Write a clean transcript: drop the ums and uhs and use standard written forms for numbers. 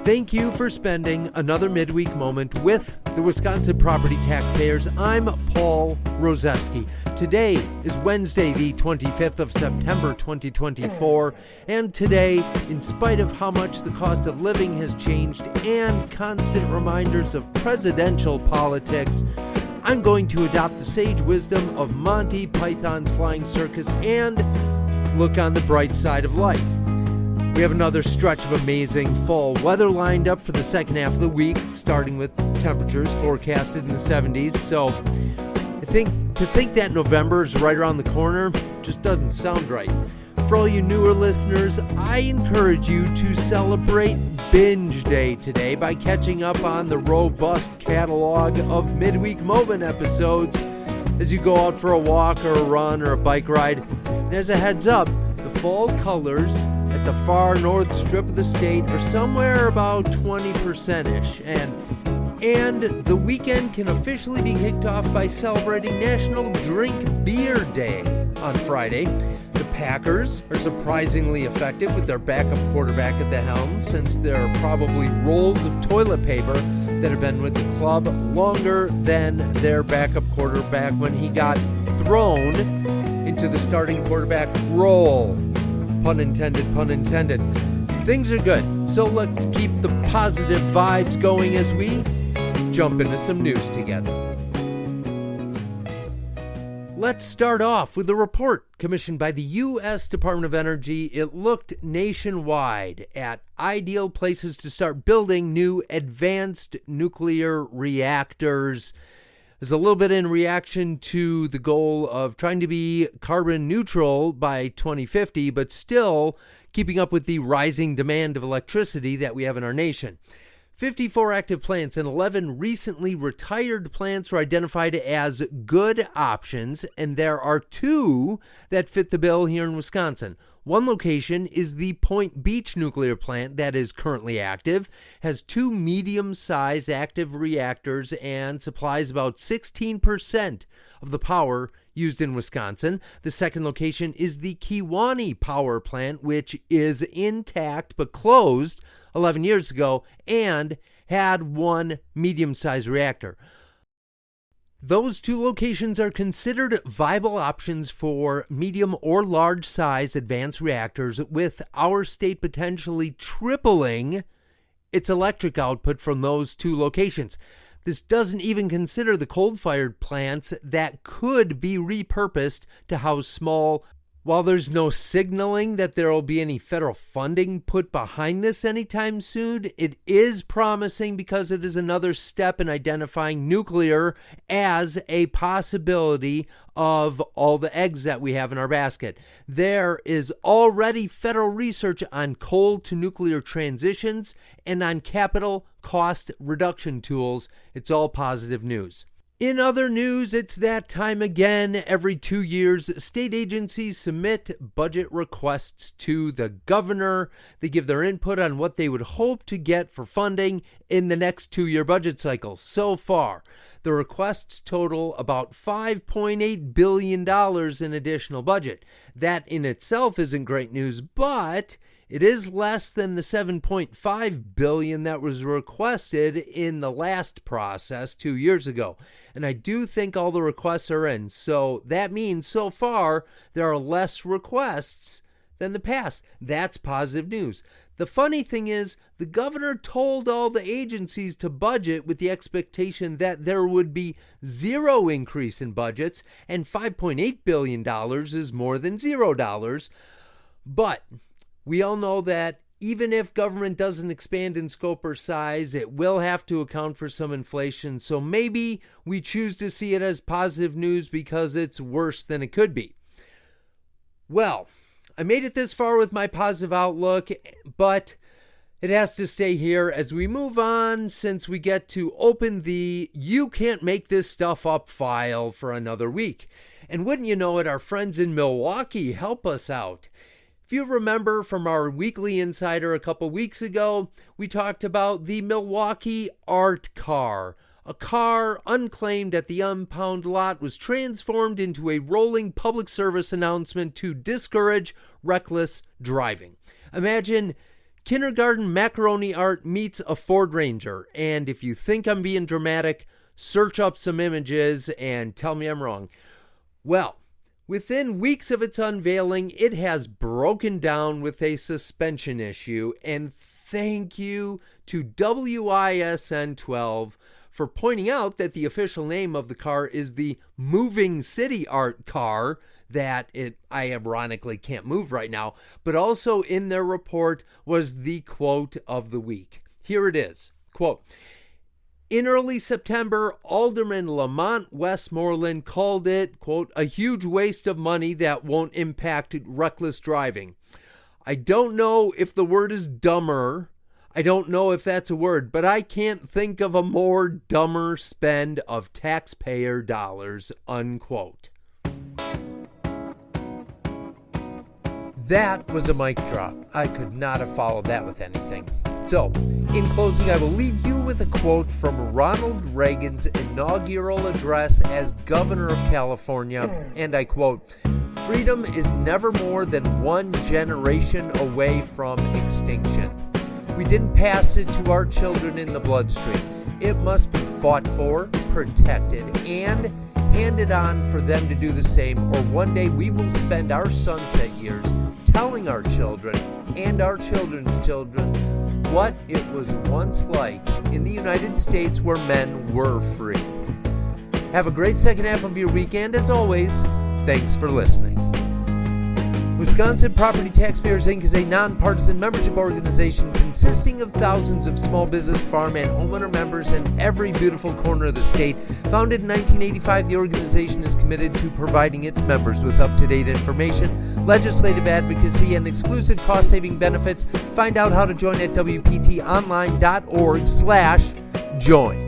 Thank you for spending another midweek moment with the Wisconsin Property Taxpayers. I'm Paul Rozeski. Today is Wednesday, the 25th of September, 2024. And today, in spite of how much the cost of living has changed and constant reminders of presidential politics, I'm going to adopt the sage wisdom of Monty Python's Flying Circus and look on the bright side of life. We have another stretch of amazing fall weather lined up for the second half of the week, starting with temperatures forecasted in the 70s. So to think that November is right around the corner just doesn't sound right. For all you newer listeners, I encourage you to celebrate Binge Day today by catching up on the robust catalog of Midweek Moment episodes as you go out for a walk or a run or a bike ride. And as a heads up, the fall colors at the far north strip of the state are somewhere about 20%-ish. And the weekend can officially be kicked off by celebrating National Drink Beer Day on Friday. The Packers are surprisingly effective with their backup quarterback at the helm, since there are probably rolls of toilet paper that have been with the club longer than their backup quarterback when he got thrown into the starting quarterback role. Pun intended, pun intended. Things are good, so let's keep the positive vibes going as we jump into some news together. Let's start off with a report commissioned by the U.S. Department of Energy. It looked nationwide at ideal places to start building new advanced nuclear reactors. There's a little bit in reaction to the goal of trying to be carbon neutral by 2050, but still keeping up with the rising demand of electricity that we have in our nation. 54 active plants and 11 recently retired plants were identified as good options, and there are 2 that fit the bill here in Wisconsin. One location is the Point Beach nuclear plant that is currently active, has 2 medium-sized active reactors, and supplies about 16% of the power used in Wisconsin. The second location is the Kewaunee power plant, which is intact but closed 11 years ago and had 1 medium-sized reactor. Those 2 locations are considered viable options for medium or large size advanced reactors, with our state potentially tripling its electric output from those 2 locations. This doesn't even consider the coal-fired plants that could be repurposed to house small. While there's no signaling that there will be any federal funding put behind this anytime soon, it is promising because it is another step in identifying nuclear as a possibility of all the eggs that we have in our basket. There is already federal research on coal to nuclear transitions and on capital cost reduction tools. It's all positive news. In other news, it's that time again. Every 2 years, state agencies submit budget requests to the governor. They give their input on what they would hope to get for funding in the next 2-year budget cycle. So far, the requests total about $5.8 billion in additional budget. That in itself isn't great news, but it is less than the $7.5 billion that was requested in the last process 2 years ago. And I do think all the requests are in. So that means so far there are less requests than the past. That's positive news. The funny thing is, the governor told all the agencies to budget with the expectation that there would be 0 increase in budgets, and $5.8 billion is more than $0. But we all know that even if government doesn't expand in scope or size, it will have to account for some inflation. So maybe we choose to see it as positive news because it's worse than it could be. Well, I made it this far with my positive outlook, but it has to stay here as we move on, since we get to open the "You Can't Make This Stuff Up" file for another week. And wouldn't you know it, our friends in Milwaukee help us out. If you remember from our Weekly Insider a couple weeks ago, we talked about the Milwaukee Art Car. A car unclaimed at the impound lot was transformed into a rolling public service announcement to discourage reckless driving. Imagine Kindergarten macaroni art meets a Ford Ranger. And if you think I'm being dramatic, search up some images and tell me I'm wrong. Well, within weeks of its unveiling, it has broken down with a suspension issue. And thank you to WISN 12 for pointing out that the official name of the car is the Moving City Art car, that I ironically can't move right now, but also in their report was the quote of the week. Here it is, quote, "In early September, Alderman Lamont Westmoreland called it, quote, a huge waste of money that won't impact reckless driving. I don't know if the word is dumber. I don't know if that's a word, but I can't think of a more dumber spend of taxpayer dollars," unquote. That was a mic drop. I could not have followed that with anything. So, in closing, I will leave you with a quote from Ronald Reagan's inaugural address as governor of California, and I quote, "Freedom is never more than one generation away from extinction. We didn't pass it to our children in the bloodstream. It must be fought for, protected, and handed on for them to do the same, or one day we will spend our sunset years telling our children and our children's children what it was once like in the United States where men were free." Have a great second half of your weekend. As always, thanks for listening. Wisconsin Property Taxpayers Inc. is a nonpartisan membership organization consisting of thousands of small business, farm, and homeowner members in every beautiful corner of the state. Founded in 1985, the organization is committed to providing its members with up-to-date information, legislative advocacy, and exclusive cost-saving benefits. Find out how to join at WPTOnline.org/join.